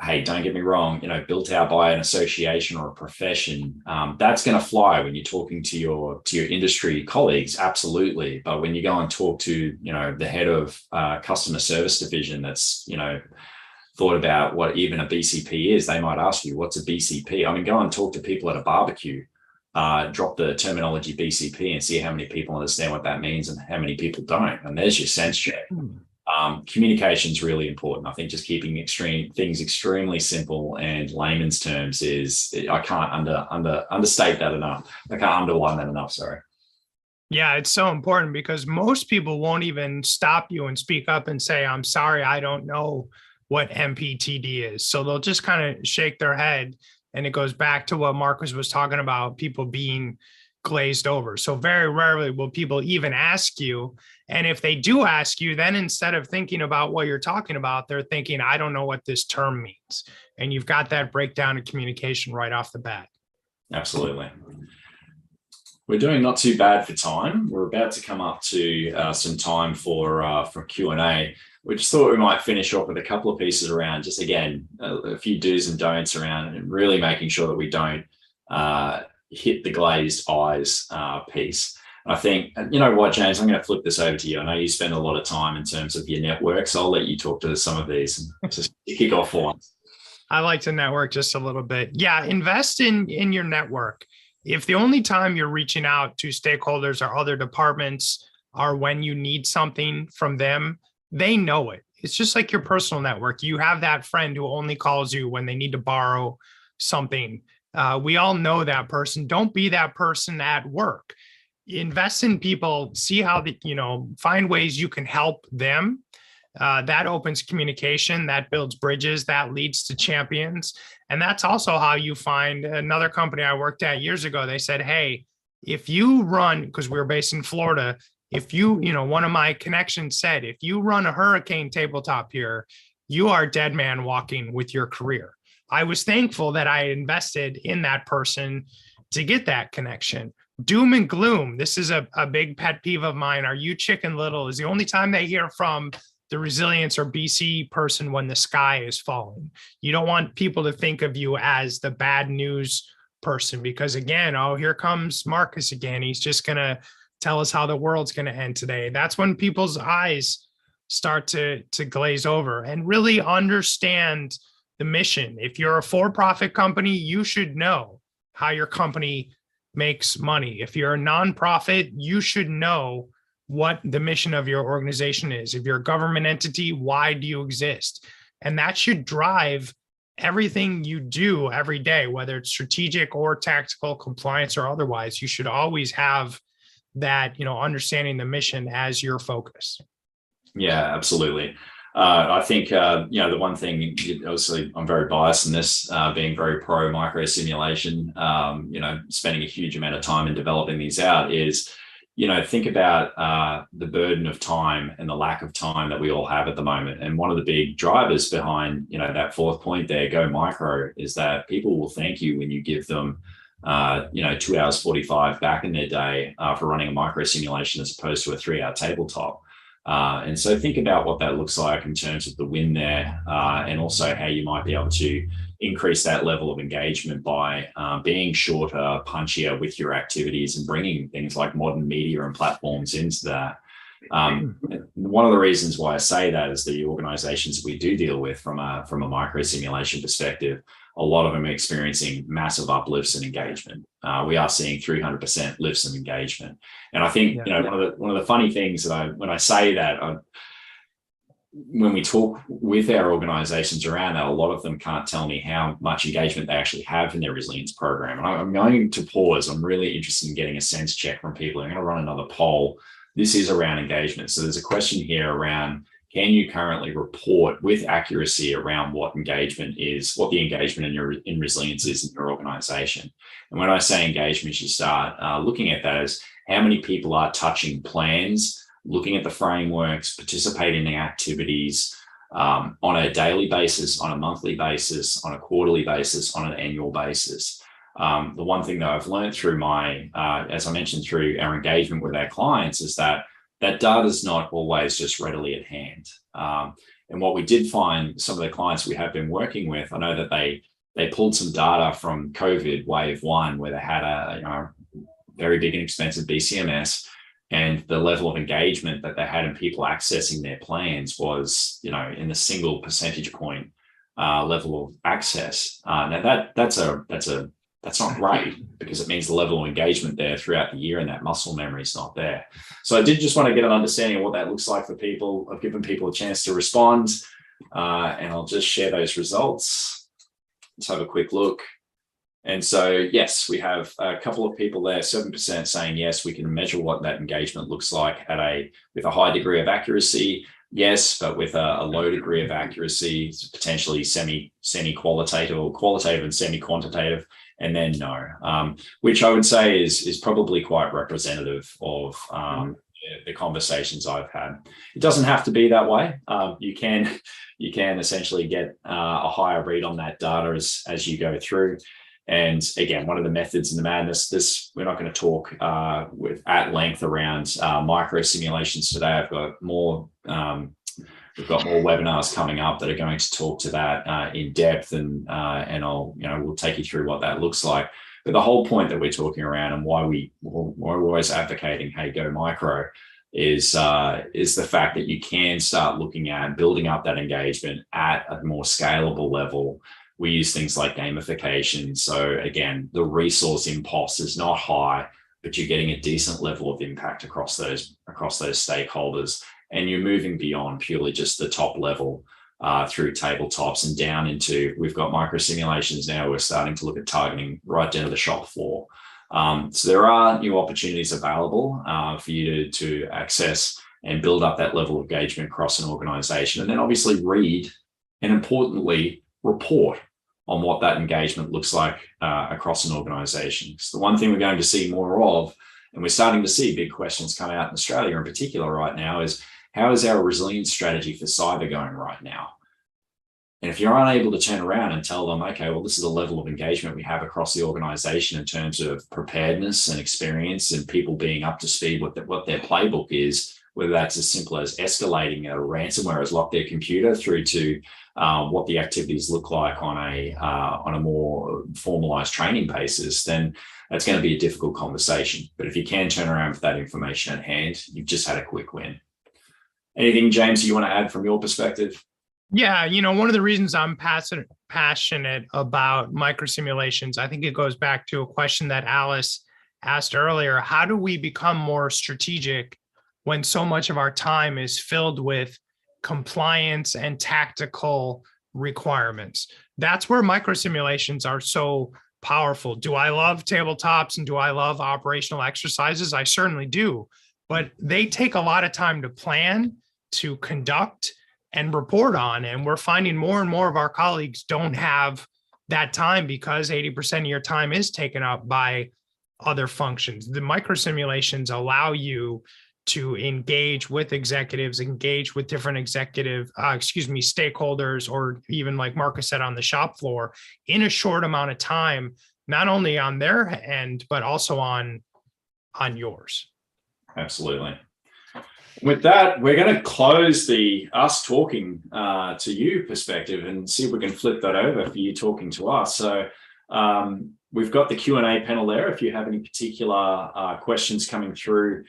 hey, don't get me wrong, built out by an association or a profession, that's going to fly when you're talking to your industry colleagues, absolutely. But when you go and talk to, the head of customer service division that's, thought about what even a BCP is, they might ask you, what's a BCP? I mean, go and talk to people at a barbecue. Drop the terminology BCP and see how many people understand what that means and how many people don't. And there's your sense check. Communication is really important. I think just keeping things extremely simple and layman's terms I can't understate that enough. I can't underline that enough. Sorry. Yeah, it's so important because most people won't even stop you and speak up and say, I'm sorry, I don't know what MPTD is. So they'll just kind of shake their head. And it goes back to what Marcus was talking about, people being glazed over. So very rarely will people even ask you. And if they do ask you, then instead of thinking about what you're talking about, they're thinking, I don't know what this term means. And you've got that breakdown in communication right off the bat. Absolutely. We're doing not too bad for time. We're about to come up to some time for Q&A. We just thought we might finish off with a couple of pieces around, just again, a few do's and don'ts around and really making sure that we don't hit the glazed eyes piece. I think, you know what, James, I'm going to flip this over to you. I know you spend a lot of time in terms of your network, so I'll let you talk to some of these and just kick off for once. I like to network just a little bit. Yeah, invest in your network. If the only time you're reaching out to stakeholders or other departments are when you need something from them, they know it. It's just like your personal network. You have that friend who only calls you when they need to borrow something. We all know that person. Don't be that person at work. Invest in people, see how find ways you can help them. That opens communication, that builds bridges, that leads to champions. And that's also how you find another company I worked at years ago. They said, hey, if you run, because we were based in Florida, if one of my connections said, if you run a hurricane tabletop here, you are a dead man walking with your career. I was thankful that I invested in that person to get that connection. Doom and gloom. This is a big pet peeve of mine. Are you Chicken Little? Is the only time they hear from the resilience or BC person when the sky is falling. You don't want people to think of you as the bad news person, because again, oh, here comes Marcus again. He's just going to tell us how the world's going to end today. That's when people's eyes start to glaze over, and really understand the mission. If you're a for-profit company, you should know how your company makes money. If you're a nonprofit, you should know what the mission of your organization is. If you're a government entity, why do you exist? And that should drive everything you do every day, whether it's strategic or tactical, compliance or otherwise. You should always have that, understanding the mission as your focus. Yeah, absolutely. I think, the one thing, obviously I'm very biased in this, being very pro micro simulation, spending a huge amount of time in developing these out is, think about the burden of time and the lack of time that we all have at the moment. And one of the big drivers behind, that fourth point there, go micro, is that people will thank you when you give them, 2 hours 45 back in their day for running a micro simulation as opposed to a 3-hour tabletop. And so think about what that looks like in terms of the win there, and also how you might be able to increase that level of engagement by being shorter, punchier with your activities and bringing things like modern media and platforms into that. One of the reasons why I say that is the organizations we do deal with from a micro simulation perspective, a lot of them are experiencing massive uplifts in engagement. We are seeing 300% lifts in engagement. And I think, one of the funny things that when I say that, when we talk with our organizations around that, a lot of them can't tell me how much engagement they actually have in their resilience program. And I'm going to pause. I'm really interested in getting a sense check from people. I'm going to run another poll. This is around engagement. So there's a question here around, can you currently report with accuracy around what engagement is, what the engagement in resilience is in your organization? And when I say engagement, you start looking at that as how many people are touching plans, looking at the frameworks, participating in activities on a daily basis, on a monthly basis, on a quarterly basis, on an annual basis. The one thing that I've learned through as I mentioned, through our engagement with our clients, is that data is not always just readily at hand. And what we did find, some of the clients we have been working with, I know that they pulled some data from COVID wave 1, where they had a very big and expensive BCMS, and the level of engagement that they had in people accessing their plans was, in the single percentage point level of access. Now that's not great, because it means the level of engagement there throughout the year and that muscle memory is not there. So I did just want to get an understanding of what that looks like for people. I've given people a chance to respond, and I'll just share those results. Let's have a quick look. And so, yes, we have a couple of people there, 7% saying, yes, we can measure what that engagement looks like with a high degree of accuracy. Yes, but with a low degree of accuracy, potentially semi-qualitative or qualitative and semi-quantitative, and then no, which I would say is probably quite representative of the conversations I've had. It doesn't have to be that way. You can essentially get a higher read on that data as you go through. And again, one of the methods in the madness, we're not going to talk at length around micro simulations today. I've got more. We've got more webinars coming up that are going to talk to that in depth, and we'll take you through what that looks like. But the whole point that we're talking around, and why we're always advocating, hey, go micro, is the fact that you can start looking at building up that engagement at a more scalable level. We use things like gamification. So again, the resource impulse is not high but you're getting a decent level of impact across those stakeholders, and you're moving beyond purely just the top level through tabletops and down into, we've got micro simulations now. We're starting to look at targeting right down to the shop floor. So there are new opportunities available for you to access and build up that level of engagement across an organization, and then obviously read and importantly report on what that engagement looks like across an organization. So the one thing we're going to see more of, and we're starting to see big questions come out in Australia in particular right now, is how is our resilience strategy for cyber going right now? And if you're unable to turn around and tell them, okay, well, this is the level of engagement we have across the organization in terms of preparedness and experience and people being up to speed with what their playbook is, whether that's as simple as escalating a ransomware has locked their computer through to what the activities look like on a more formalized training basis, then that's going to be a difficult conversation. But if you can turn around with that information at hand, you've just had a quick win. Anything, James, you want to add from your perspective? Yeah, one of the reasons I'm passionate about microsimulations, I think it goes back to a question that Alice asked earlier. How do we become more strategic when so much of our time is filled with compliance and tactical requirements? That's where microsimulations are so powerful. Do I love tabletops and do I love operational exercises? I certainly do, but they take a lot of time to plan, to conduct, and report on. And we're finding more and more of our colleagues don't have that time because 80% of your time is taken up by other functions. The microsimulations allow you to engage with executives, engage with different stakeholders, or even like Marcus said, on the shop floor in a short amount of time, not only on their end, but also on yours. Absolutely. With that, we're going to close the us talking to you perspective and see if we can flip that over for you talking to us. So we've got the Q&A panel there. If you have any particular questions coming through,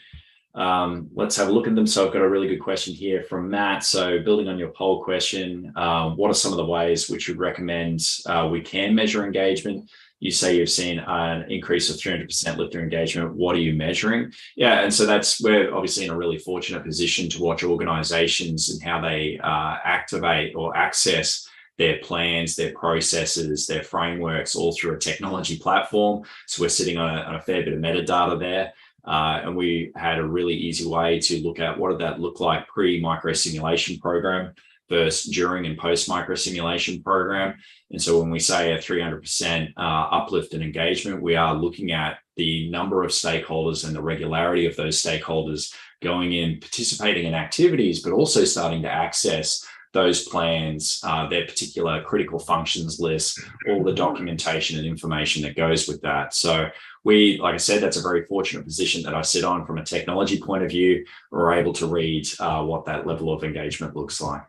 let's have a look at them. So I've got a really good question here from Matt. So building on your poll question, what are some of the ways which you recommend we can measure engagement? You say you've seen an increase of 300% lifter engagement. What are you measuring? Yeah, and so we're obviously in a really fortunate position to watch organizations and how they activate or access their plans, their processes, their frameworks, all through a technology platform. So we're sitting on a fair bit of metadata there. And we had a really easy way to look at what did that look like pre-micro simulation program versus during and post-micro simulation program. And so when we say a 300% uplift in engagement, we are looking at the number of stakeholders and the regularity of those stakeholders going in, participating in activities, but also starting to access those plans, their particular critical functions list, all the documentation and information that goes with that. So like I said, that's a very fortunate position that I sit on from a technology point of view. We're able to read what that level of engagement looks like.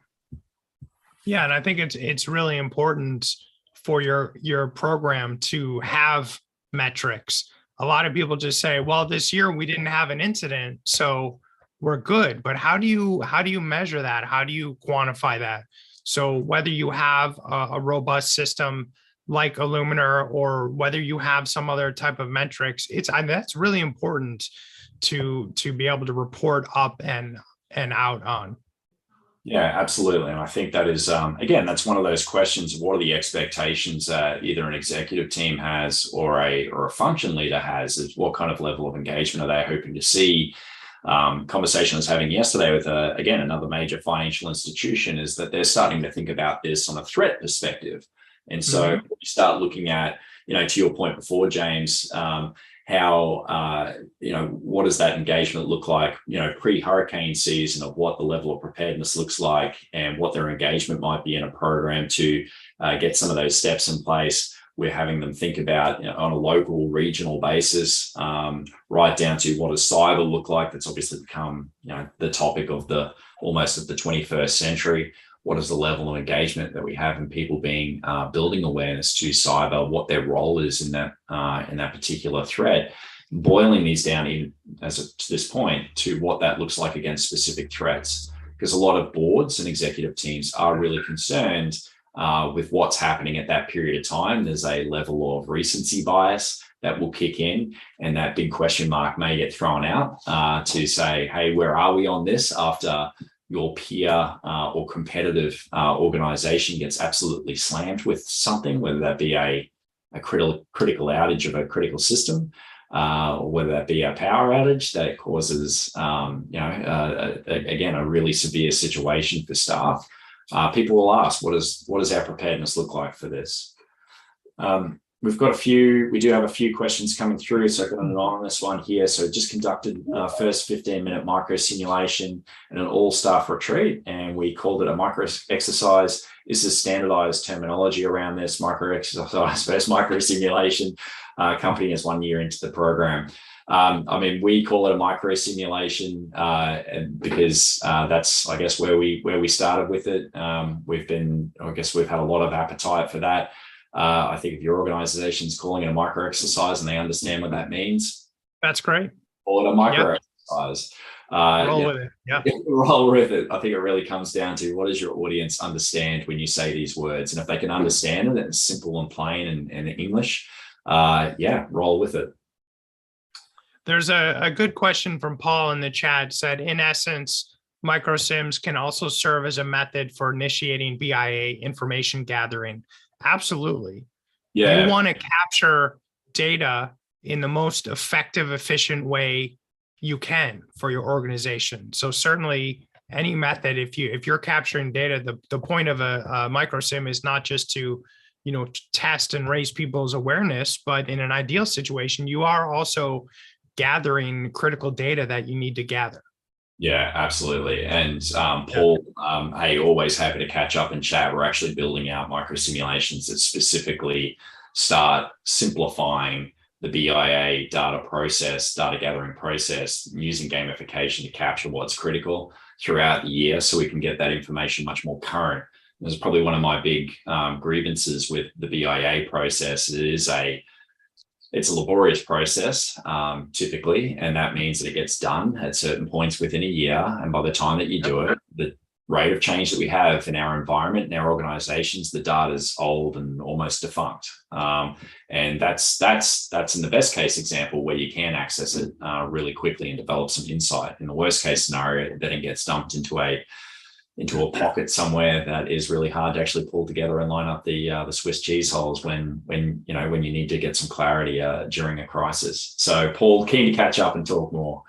Yeah, and I think it's really important for your program to have metrics. A lot of people just say, well, this year we didn't have an incident, so we're good. But how do you measure that? How do you quantify that? So whether you have a robust system like Illuminar or whether you have some other type of metrics, that's really important to be able to report up and out on. Yeah, absolutely. And I think that is, again, that's one of those questions of what are the expectations that either an executive team has or a function leader has, is what kind of level of engagement are they hoping to see? Conversation I was having yesterday with, again, another major financial institution is that they're starting to think about this on a threat perspective. And so you start looking at, to your point before, James, how, what does that engagement look like, pre-hurricane season, of what the level of preparedness looks like and what their engagement might be in a program to get some of those steps in place. We're having them think about on a local, regional basis, right down to what does cyber look like. That's obviously become, the topic of almost of the 21st century. What is the level of engagement that we have in people building awareness to cyber, what their role is in that particular threat, boiling these down to this point to what that looks like against specific threats. Because a lot of boards and executive teams are really concerned with what's happening at that period of time. There's a level of recency bias that will kick in, and that big question mark may get thrown out to say, hey, where are we on this after your peer or competitive organization gets absolutely slammed with something, whether that be a critical outage of a critical system, or whether that be a power outage that causes, again, a really severe situation for staff. People will ask, what does our preparedness look like for this? We do have a few questions coming through, so I've got an anonymous one here. So just conducted first 15-minute micro simulation and an all-staff retreat, and we called it a micro exercise. This is standardized terminology around this micro exercise versus micro simulation. Company is 1 year into the program. We call it a micro simulation because that's, I guess, where we started with it. We've had a lot of appetite for that. I think if your organization is calling it a micro exercise and they understand what that means, that's great. Call it a micro exercise. Roll with it. Yeah. Roll with it. I think it really comes down to, what does your audience understand when you say these words? And if they can understand it, it's simple and plain and English. Roll with it. There's a good question from Paul in the chat. Said, in essence, micro sims can also serve as a method for initiating BIA information gathering. Absolutely. Yeah. You want to capture data in the most effective, efficient way you can for your organization. So certainly any method, if you're capturing data, the point of a micro sim is not just to, test and raise people's awareness, but in an ideal situation, you are also gathering critical data that you need to gather. Yeah, absolutely. And Paul, hey, always happy to catch up and chat. We're actually building out micro simulations that specifically start simplifying the BIA data gathering process, using gamification to capture what's critical throughout the year so we can get that information much more current. This is probably one of my big grievances with the BIA process. It's a laborious process, typically, and that means that it gets done at certain points within a year. And by the time that you do it, the rate of change that we have in our environment, in our organizations, the data is old and almost defunct. And that's in the best case example where you can access it really quickly and develop some insight. In the worst case scenario, then it gets dumped into a pocket somewhere that is really hard to actually pull together and line up the Swiss cheese holes when you need to get some clarity during a crisis. So Paul, keen to catch up and talk more.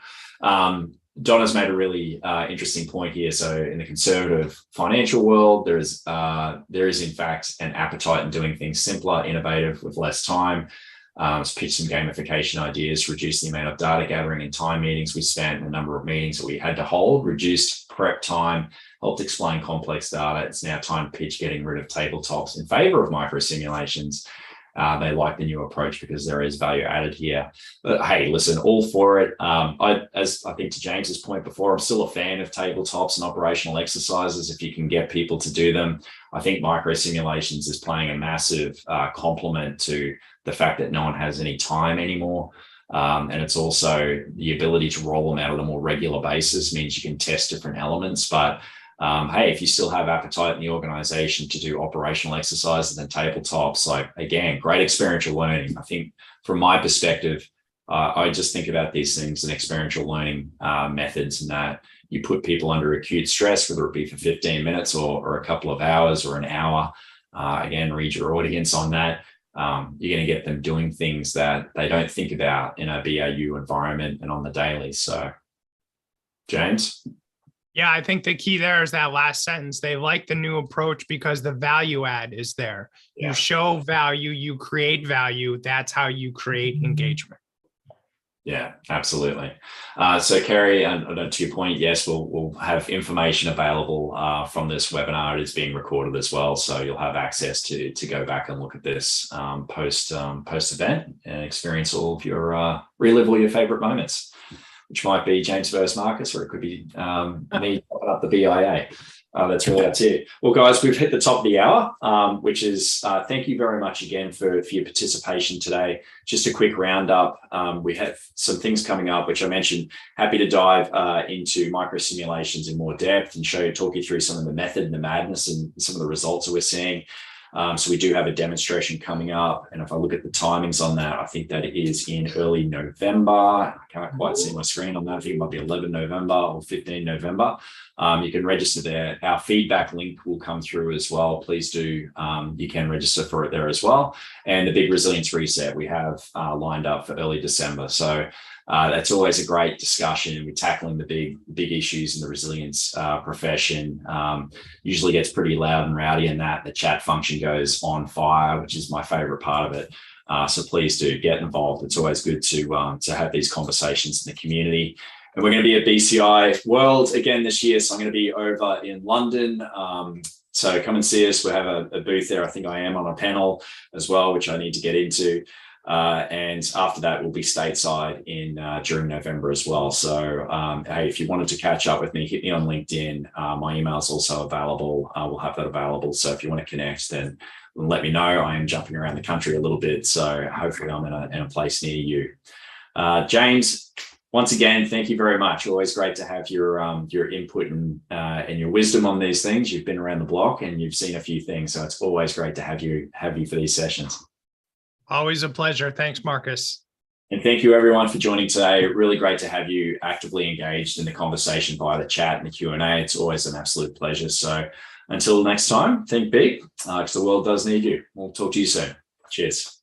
Donna's made a really interesting point here. So in the conservative financial world, there is in fact an appetite in doing things simpler, innovative, with less time. Let's pitch some gamification ideas, reduce the amount of data gathering and time meetings we spent, the number of meetings that we had to hold, reduced prep time, helped explain complex data. It's now time to pitch getting rid of tabletops in favor of micro simulations. They like the new approach because there is value added here. But hey, listen, all for it. As I think to James's point before, I'm still a fan of tabletops and operational exercises if you can get people to do them. I think micro simulations is playing a massive complement to the fact that no one has any time anymore. And it's also the ability to roll them out on a more regular basis means you can test different elements. But hey, if you still have appetite in the organization to do operational exercises and tabletops, like, again, great experiential learning. I think from my perspective, I just think about these things and experiential learning methods, and that you put people under acute stress, whether it be for 15 minutes or a couple of hours or an hour. Again, read your audience on that. You're going to get them doing things that they don't think about in a BAU environment and on the daily. So, James? Yeah, I think the key there is that last sentence. They like the new approach because the value add is there. Yeah. You show value, you create value. That's how you create engagement. Yeah, absolutely. So Kerry, and to your point, yes, we'll have information available from this webinar. It is being recorded as well, so you'll have access to go back and look at this post event and experience all of your relive all your favorite moments, which might be James versus Marcus, or it could be me popping up the BIA. That's really up to you. Well, guys, we've hit the top of the hour, which is thank you very much again for your participation today. Just a quick roundup. We have some things coming up, which I mentioned. Happy to dive into micro simulations in more depth and talk you through some of the method and the madness and some of the results that we're seeing. So we do have a demonstration coming up. And if I look at the timings on that, I think that it is in early November. I can't quite see my screen on that. I think it might be 11 November or 15 November. You can register there. Our feedback link will come through as well. Please do. You can register for it there as well. And the big resilience reset we have lined up for early December. So that's always a great discussion. We're tackling the big issues in the resilience profession. Usually gets pretty loud and rowdy in that. The chat function goes on fire, which is my favorite part of it. So please do get involved. It's always good to have these conversations in the community. And we're going to be at BCI World again this year. So I'm going to be over in London. So come and see us. We'll have a booth there. I think I am on a panel as well, which I need to get into. And after that, we'll be stateside during November as well. So, hey, if you wanted to catch up with me, hit me on LinkedIn. My email is also available. We'll have that available. So if you want to connect, then let me know. I am jumping around the country a little bit. So hopefully I'm in a place near you. James, once again, thank you very much. Always great to have your input and your wisdom on these things. You've been around the block and you've seen a few things. So it's always great to have you for these sessions. Always a pleasure. Thanks, Marcus. And thank you everyone for joining today. Really great to have you actively engaged in the conversation via the chat and the Q&A. It's always an absolute pleasure. So until next time, think big, because the world does need you. We'll talk to you soon. Cheers.